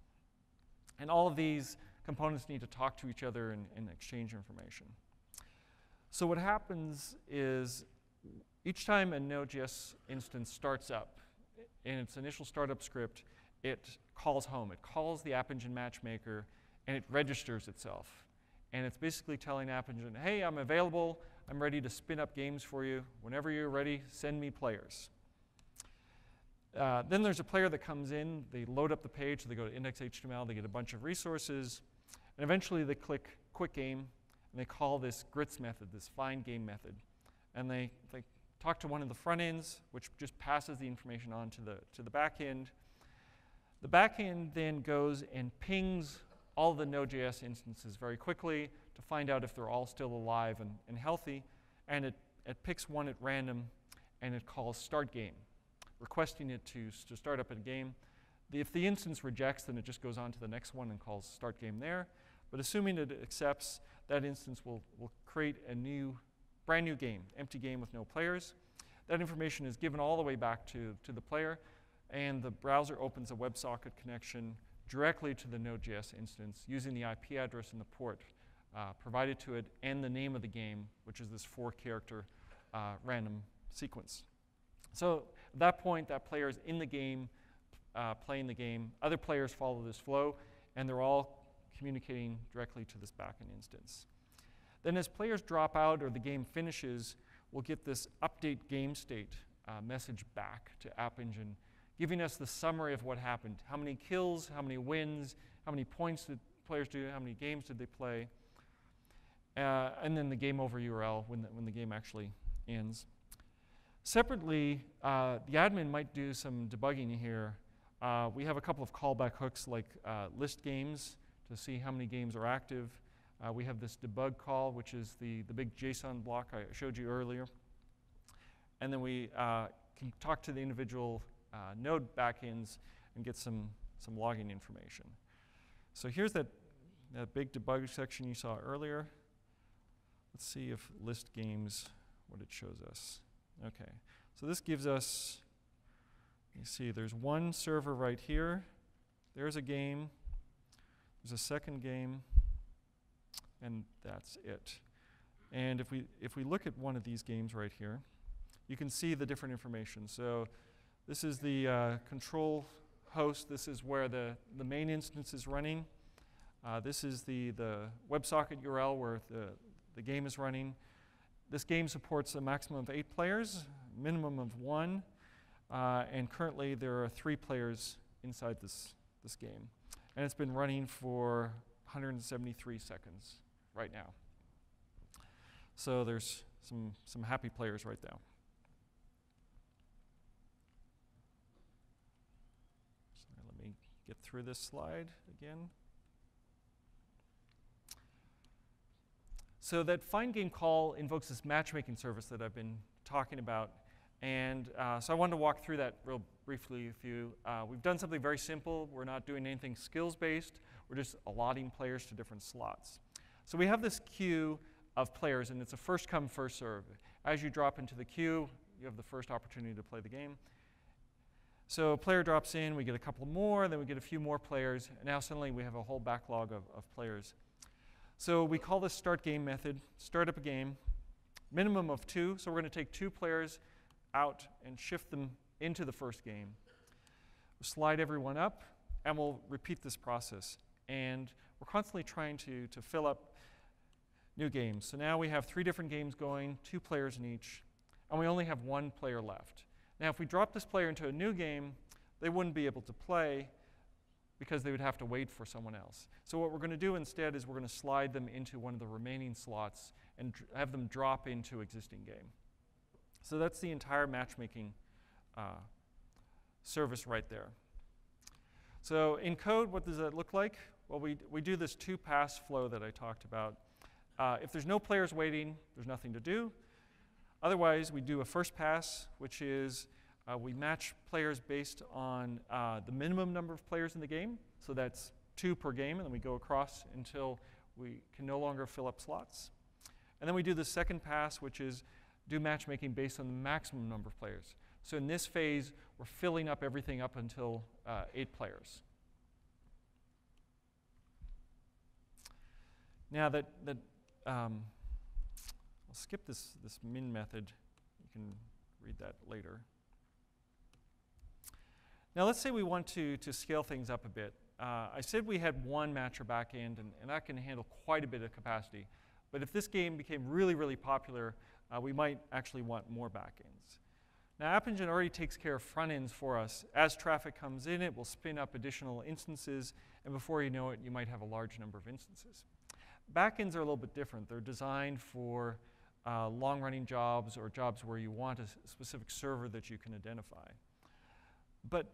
And all of these components need to talk to each other and exchange information. So what happens is each time a Node.js instance starts up, in its initial startup script, it calls home. It calls the App Engine matchmaker, and it registers itself. And it's basically telling App Engine, hey, I'm available. I'm ready to spin up games for you. Whenever you're ready, send me players. Then there's a player that comes in. They load up the page. They go to index.html. They get a bunch of resources. And eventually, they click Quick Game. And they call this grits method, this find game method. And they talk to one of the front ends, which just passes the information on to the back end. The back end then goes and pings all the Node.js instances very quickly to find out if they're all still alive and healthy. And it picks one at random, and it calls start game, requesting it to start up a game. If the instance rejects, then it just goes on to the next one and calls start game there. But assuming it accepts, that instance will create a brand new game, empty game with no players. That information is given all the way back to the player, and the browser opens a WebSocket connection directly to the Node.js instance using the IP address and the port provided to it, and the name of the game, which is this 4-character random sequence. So at that point, that player is in the game, playing the game. Other players follow this flow, and they're all communicating directly to this backend instance. Then as players drop out or the game finishes, we'll get this update game state message back to App Engine, giving us the summary of what happened. How many kills, how many wins, how many points did players do, how many games did they play, and then the game over URL when the game actually ends. Separately, the admin might do some debugging here. We have a couple of callback hooks like list games to see how many games are active. We have this debug call, which is the big JSON block I showed you earlier. And then we can talk to the individual node backends and get some logging information. So here's that big debug section you saw earlier. Let's see if list games, what it shows us. Okay, so this gives us, you see there's one server right here. There's a game. There's a second game. And that's it. And if we look at one of these games right here, you can see the different information. So this is the control host. This is where the main instance is running. This is the WebSocket URL where the game is running. This game supports a maximum of 8 players, minimum of 1, and currently there are 3 players inside this game. And it's been running for 173 seconds right now. So there's some happy players right now. So let me get through this slide again. So that find game call invokes this matchmaking service that I've been talking about. And so I wanted to walk through that real briefly with you. We've done something very simple. We're not doing anything skills-based. We're just allotting players to different slots. So we have this queue of players, and it's a first-come, first-serve. As you drop into the queue, you have the first opportunity to play the game. So a player drops in, we get a couple more, then we get a few more players, and now suddenly we have a whole backlog of players. So we call this start game method, start up a game, minimum of 2. So we're going to take 2 players out and shift them into the first game. We'll slide everyone up, and we'll repeat this process. And we're constantly trying to fill up new games. So now we have 3 different games going, 2 players in each, and we only have 1 player left. Now if we drop this player into a new game, they wouldn't be able to play because they would have to wait for someone else. So what we're going to do instead is we're going to slide them into one of the remaining slots and have them drop into existing game. So that's the entire matchmaking service right there. So in code, what does that look like? Well, we do this 2-pass flow that I talked about. If there's no players waiting, there's nothing to do. Otherwise, we do a first pass, which is we match players based on the minimum number of players in the game. So that's 2 per game, and then we go across until we can no longer fill up slots. And then we do the second pass, which is do matchmaking based on the maximum number of players. So in this phase, we're filling up everything up until 8 players. Now I'll skip this min method. You can read that later. Now let's say we want to scale things up a bit. I said we had 1 matcher backend, and that can handle quite a bit of capacity. But if this game became really, really popular, we might actually want more backends. Now App Engine already takes care of front ends for us. As traffic comes in, it will spin up additional instances, and before you know it, you might have a large number of instances. Backends are a little bit different. They're designed for long-running jobs or jobs where you want a specific server that you can identify. But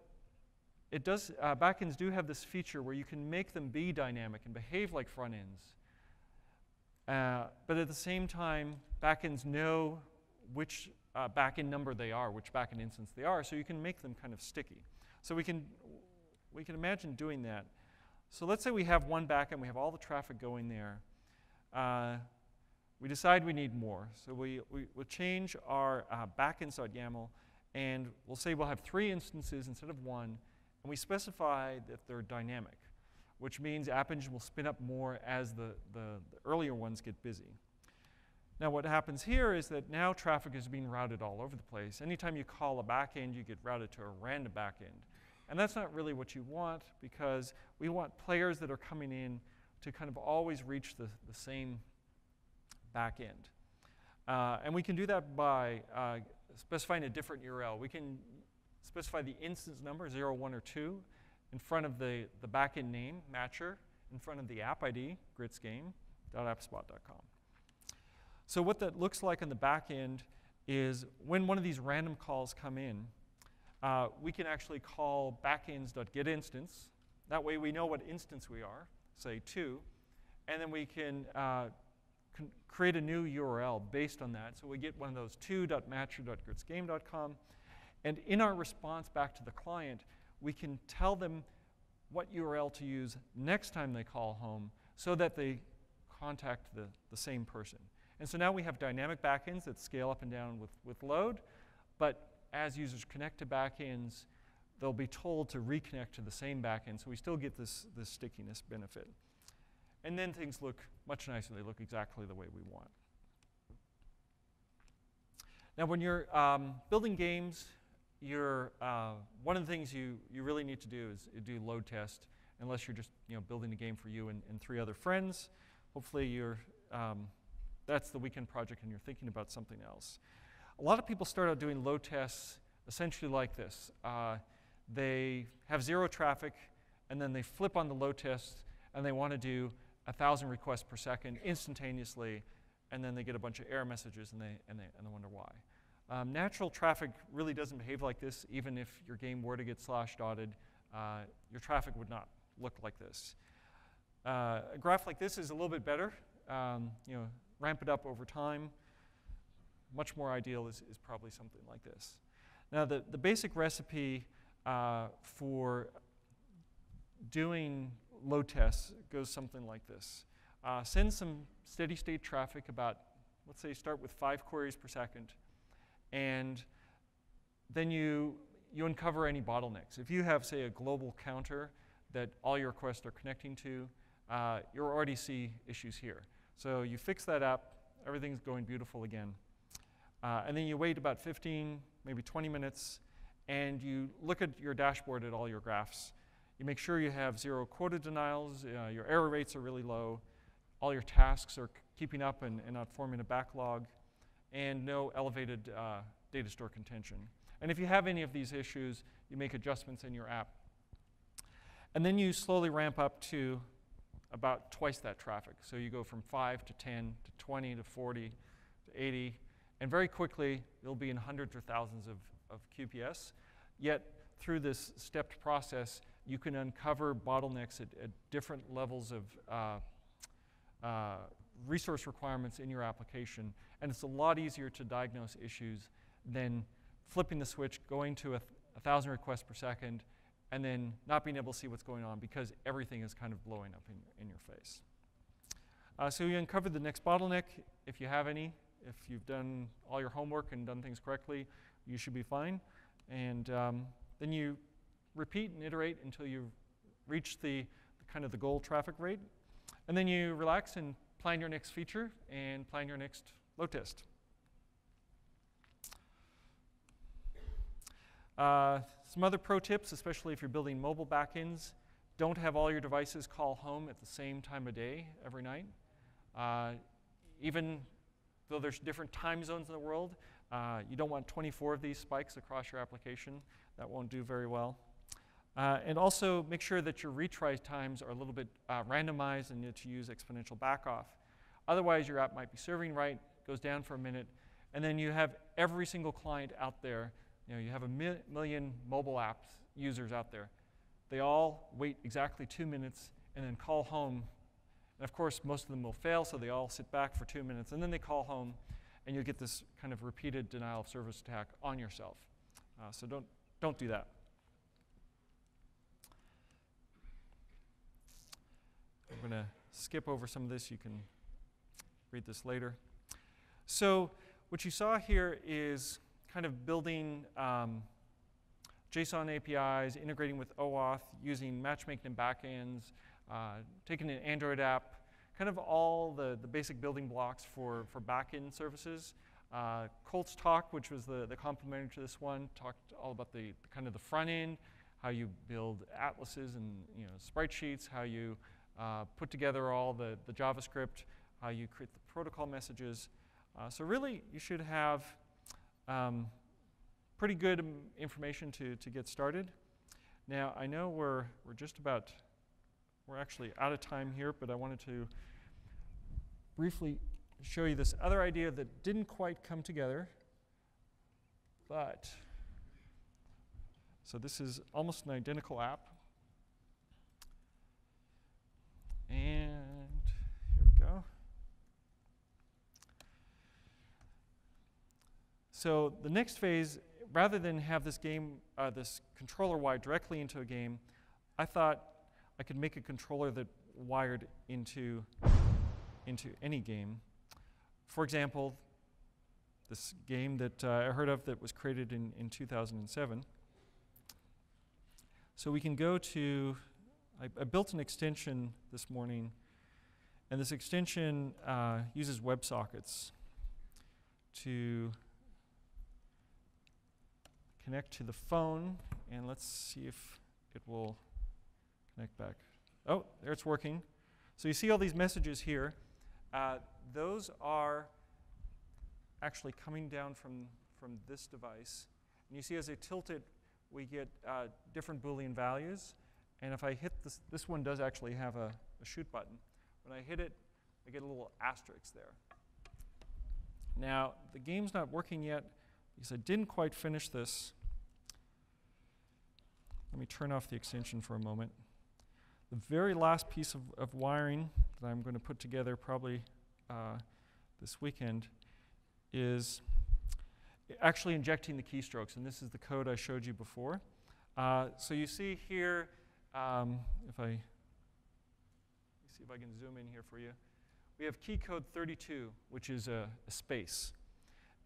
it does, backends do have this feature where you can make them be dynamic and behave like front ends. But at the same time, backends know which backend number they are, which backend instance they are, so you can make them kind of sticky. So we can imagine doing that. So let's say we have 1 backend, we have all the traffic going there. We decide we need more. So we'll change our backends.yaml, and we'll say we'll have 3 instances instead of 1, and we specify that they're dynamic, which means App Engine will spin up more as the earlier ones get busy. Now what happens here is that now traffic is being routed all over the place. Anytime you call a backend, you get routed to a random backend. And that's not really what you want, because we want players that are coming in to kind of always reach the same backend. And we can do that by specifying a different URL. We can specify the instance number, 0, 1, or 2, in front of the backend name, matcher, in front of the app ID, gritsgame.appspot.com. So what that looks like on the back end is when one of these random calls come in, we can actually call backends.getInstance. That way we know what instance we are, say 2, and then we can create a new URL based on that. So we get one of those 2.matcher.gritsgame.com, and in our response back to the client, we can tell them what URL to use next time they call home so that they contact the same person. And so now we have dynamic backends that scale up and down with load, but as users connect to backends, they'll be told to reconnect to the same backend, so we still get this stickiness benefit. And then things look much nicer. They look exactly the way we want. Now, when you're building games, one of the things you really need to do is do load test, unless you're just building a game for you and 3 other friends. Hopefully that's the weekend project and you're thinking about something else. A lot of people start out doing load tests essentially like this. They have 0 traffic, and then they flip on the load test, and they want to do 1,000 requests per second instantaneously, and then they get a bunch of error messages, and they wonder why. Natural traffic really doesn't behave like this. Even if your game were to get /dotted, your traffic would not look like this. A graph like this is a little bit better. Ramp it up over time. Much more ideal is probably something like this. Now, the basic recipe for doing load tests goes something like this. Send some steady state traffic about, let's say, start with 5 queries per second, and then you uncover any bottlenecks. If you have, say, a global counter that all your requests are connecting to, you already see issues here. So you fix that up, everything's going beautiful again. And then you wait about 15, maybe 20 minutes, and you look at your dashboard at all your graphs. You make sure you have 0 quota denials, your error rates are really low, all your tasks are keeping up and not forming a backlog, and no elevated data store contention. And if you have any of these issues, you make adjustments in your app. And then you slowly ramp up to about twice that traffic. So you go from 5 to 10 to 20 to 40 to 80, and very quickly you'll be in hundreds or thousands of QPS. Yet through this stepped process, you can uncover bottlenecks at different levels of resource requirements in your application, and it's a lot easier to diagnose issues than flipping the switch, going to 1,000 requests per second, and then not being able to see what's going on because everything is kind of blowing up in your face. So you uncovered the next bottleneck, if you have any. If you've done all your homework and done things correctly, you should be fine. And then you repeat and iterate until you reach the kind of the goal traffic rate. And then you relax and plan your next feature and plan your next load test. Some other pro tips, especially if you're building mobile backends: don't have all your devices call home at the same time of day every night. Even though there's different time zones in the world, you don't want 24 of these spikes across your application. That won't do very well. And also make sure that your retry times are a little bit randomized and to use exponential backoff. Otherwise, your app might be serving right, goes down for a minute, and then you have every single client out there. You have a million mobile apps users out there. They all wait exactly 2 minutes and then call home. And of course, most of them will fail, so they all sit back for 2 minutes, and then they call home, and you'll get this kind of repeated denial of service attack on yourself. So don't do that. I'm going to skip over some of this. You can read this later. So what you saw here is kind of building JSON APIs, integrating with OAuth, using matchmaking and backends, taking an Android app, kind of all the basic building blocks for backend services. Colt's talk, which was the complementary to this one, talked all about the kind of the front end, how you build atlases and sprite sheets, how you put together all the JavaScript, how you create the protocol messages. So really, you should have pretty good information to get started. Now, I know we're actually out of time here, but I wanted to briefly show you this other idea that didn't quite come together. But, so this is almost an identical app. And here we go. So the next phase, rather than have this game, this controller wired directly into a game, I thought I could make a controller that wired into any game. For example, this game that I heard of that was created in 2007. So we can go to, I built an extension this morning, and this extension uses WebSockets to connect to the phone, and let's see if it will connect back. Oh, there it's working. So you see all these messages here. Those are actually coming down from this device. And you see as I tilt it, we get different Boolean values. And if I hit this one does actually have a shoot button. When I hit it, I get a little asterisk there. Now, the game's not working yet because I didn't quite finish this. Let me turn off the extension for a moment. The very last piece of wiring that I'm going to put together probably this weekend is actually injecting the keystrokes, and this is the code I showed you before. So you see here, let me see if I can zoom in here for you. We have key code 32, which is a space.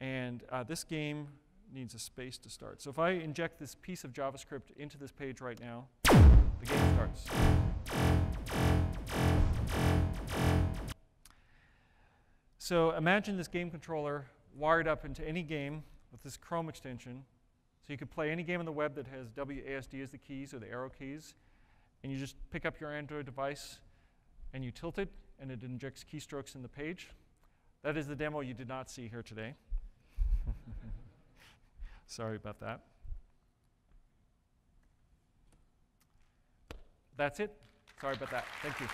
And this game needs a space to start. So if I inject this piece of JavaScript into this page right now, the game starts. So imagine this game controller wired up into any game with this Chrome extension. So you could play any game on the web that has WASD as the keys or the arrow keys. And you just pick up your Android device and you tilt it, and it injects keystrokes in the page. That is the demo you did not see here today. Sorry about that. That's it. Sorry about that. Thank you.